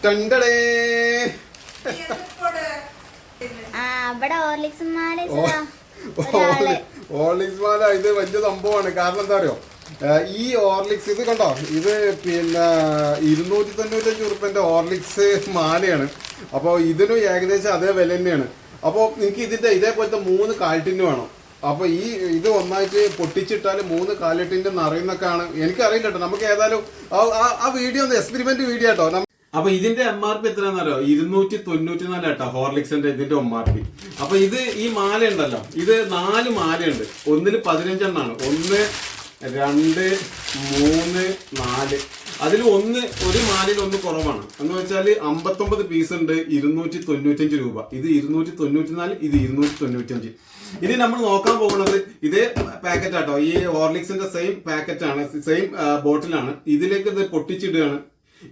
Horlicks മാല ഇത് വലിയ സംഭവമാണ്. കാരണം എന്താ അറിയോ, ഈ ഹോർലിക്സ് ഇത് കണ്ടോ, ഇത് പിന്നെ 295 ഉറുപ്പിന്റെ ഹോർലിക്സ് മാലയാണ്. അപ്പോൾ ഇതിനും ഏകദേശം അതേ വില തന്നെയാണ്. അപ്പോൾ നിങ്ങൾക്ക് ഇതിന്റെ ഇതേപോലത്തെ 3 കാലിറ്റിന് വേണം. അപ്പോൾ ഇത് ഒന്നായിട്ട് പൊട്ടിച്ചിട്ടാൽ 3 കാലിറ്റിന്റെ നിറയുന്നൊക്കെയാണ്. എനിക്കറിയില്ല കേട്ടോ. നമുക്ക് ഏതായാലും ആ വീഡിയോ ഒന്ന് എക്സ്പെരിമെന്റ് വീഡിയോ കേട്ടോ. അപ്പൊ ഇതിന്റെ MRP എത്രയാണെന്നറിയോ? 294 കേട്ടോ ഹോർലിക്സിന്റെ ഇതിന്റെ MRP. അപ്പൊ ഇത് ഈ മാല ഉണ്ടല്ലോ, ഇത് 4 മാലയുണ്ട്. ഒന്നിൽ 15 എണ്ണാണ്. 1 2 3 4. അതിൽ ഒരു മാലയിൽ ഒന്ന് കുറവാണ്. എന്ന് വെച്ചാൽ 59 പീസ് ഉണ്ട്. 295 രൂപ. ഇത് 294, ഇത് 295. ഇനി നമ്മൾ നോക്കാൻ പോകുന്നത് ഇതേ പാക്കറ്റ് ആട്ടോ. ഈ ഹോർലിക്സിന്റെ സെയിം പാക്കറ്റ് ആണ്, സെയിം ബോട്ടിലാണ്. ഇതിലേക്ക് ഇത് പൊട്ടിച്ചിടുകയാണ്.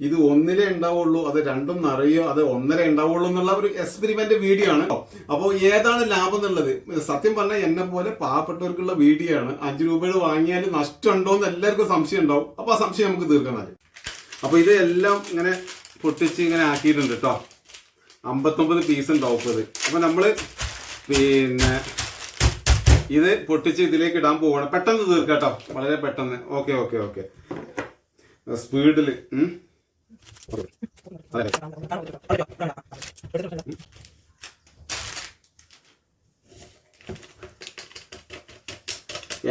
ഇത് 1 ഉണ്ടാവുള്ളൂ, അത് 2 നിറയോ, അത് 1.5 ഉണ്ടാവുള്ളൂ എന്നുള്ള ഒരു എക്സ്പെരിമെന്റ് വീഡിയോ ആണ്. അപ്പോൾ ഏതാണ് ലാഭം എന്നുള്ളത് സത്യം പറഞ്ഞാൽ എന്നെ പോലെ പാവപ്പെട്ടവർക്കുള്ള വീഡിയോ ആണ്. 5 രൂപയുടെ വാങ്ങിയാൽ നഷ്ടമുണ്ടോ എന്ന് എല്ലാവർക്കും സംശയം ഉണ്ടാവും. അപ്പൊ ആ സംശയം നമുക്ക് തീർക്കണം. അപ്പൊ ഇത് എല്ലാം ഇങ്ങനെ പൊട്ടിച്ച് ഇങ്ങനെ ആക്കിയിട്ടുണ്ട് കേട്ടോ. 59 പീസ് ഉണ്ടാവും ഇത്. അപ്പൊ നമ്മള് പിന്നെ ഇത് പൊട്ടിച്ച് ഇതിലേക്ക് ഇടാൻ പോവാണ്. പെട്ടെന്ന് തീർക്കാട്ടോ, വളരെ പെട്ടെന്ന്. ഓക്കെ ഓക്കെ ഓക്കെ, സ്പീഡില്.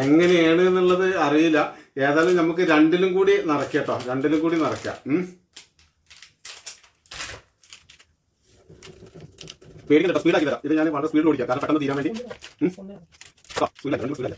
എങ്ങനെയാണ് എന്നുള്ളത് അറിയില്ല. ഏതായാലും നമുക്ക് 2ലും കൂടി നിറയ്ക്കട്ടോ, 2ലും കൂടി നിറയ്ക്കാം. പേടിക്കട്ടോ, സ്പീഡാക്കി തരാം. ഇത് ഞാൻ വളരെ സ്പീഡിൽ ഓടിക്കാം, കാരണം പെട്ടെന്ന് തീരാൻ വേണ്ടി. സ്പീഡല്ല.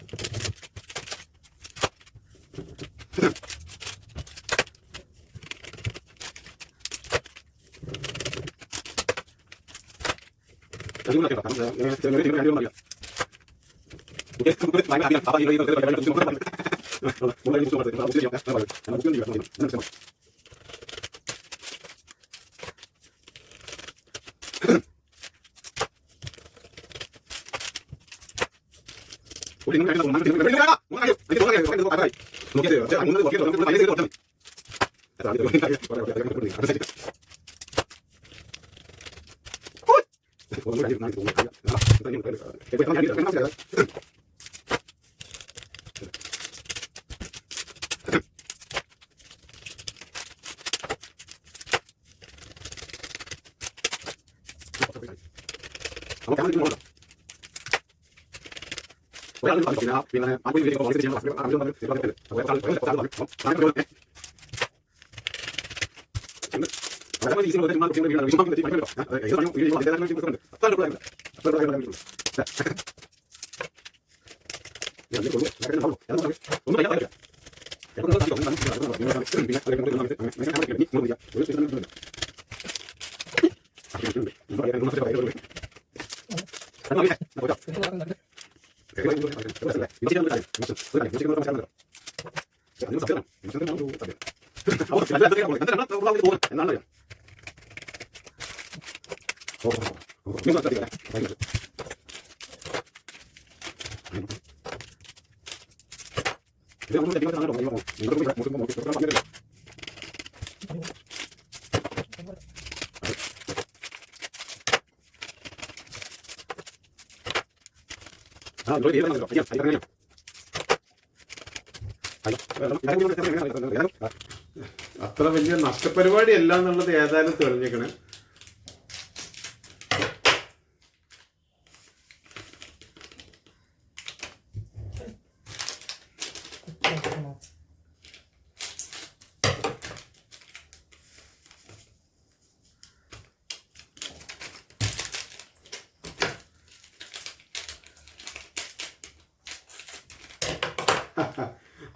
അത്ര വലിയ നഷ്ടപരിപാടി അല്ല എന്നുള്ളത് ഏതായാലും തെളിഞ്ഞേക്കണേ.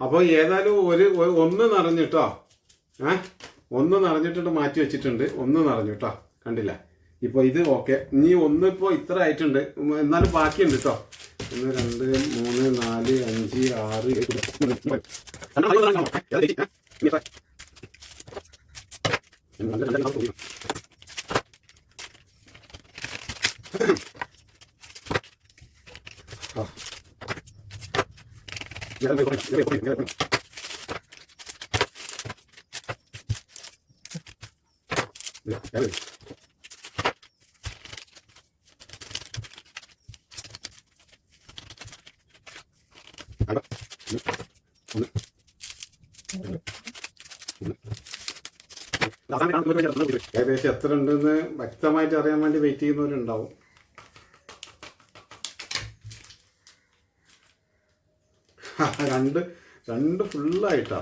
അപ്പോൾ ഏതായാലും ഒന്ന് നിറഞ്ഞിട്ടോ. ഒന്ന് നിറഞ്ഞിട്ടുണ്ട്, മാറ്റി വെച്ചിട്ടുണ്ട്. ഒന്ന് നിറഞ്ഞിട്ടോ, കണ്ടില്ല. ഇപ്പോൾ ഇത് ഓക്കെ. ഇനി ഇപ്പോൾ ഇത്ര ആയിട്ടുണ്ട്, എന്നാലും ബാക്കിയുണ്ട് കേട്ടോ. 1 2 3 4 5 6 ഏകദേശം എത്ര ഉണ്ടെന്ന് വ്യക്തമായിട്ട് അറിയാൻ വേണ്ടി വെയിറ്റ് ചെയ്യുന്നവരുണ്ടാവും. രണ്ട് ഫുള്ളായിട്ടാ.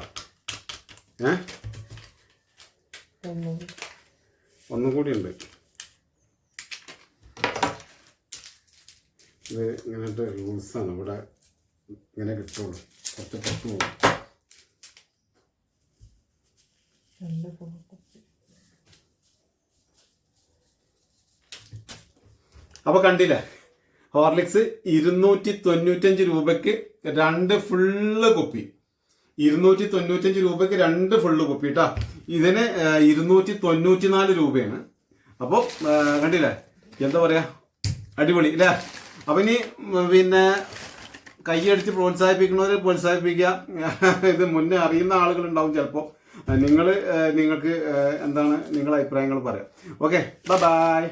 ഒന്നും കൂടി ഉണ്ട്. ഇത് ഇങ്ങനത്തെ റൂൾസാണ് ഇവിടെ. ഇങ്ങനെ കിട്ടുള്ളൂ, കുറച്ച് പുറത്ത് പോകും. അപ്പോൾ കണ്ടില്ലേ, ഹോർലിക്സ് 295 രൂപയ്ക്ക് 2 ഫുള്ള് കുപ്പി. 295 രൂപയ്ക്ക് 2 ഫുള്ള് കുപ്പി കേട്ടോ. ഇതിന് 294 രൂപയാണ്. അപ്പോൾ കണ്ടില്ലേ, എന്താ പറയുക, അടിപൊളി അല്ലേ? അപ്പം ഇനി പിന്നെ കൈയടിച്ച് പ്രോത്സാഹിപ്പിക്കുക. ഇത് മുന്നേ അറിയുന്ന ആളുകളുണ്ടാവും ചിലപ്പോൾ. നിങ്ങൾക്ക് എന്താണ് നിങ്ങളുടെ അഭിപ്രായങ്ങൾ പറയാം. Okay, by.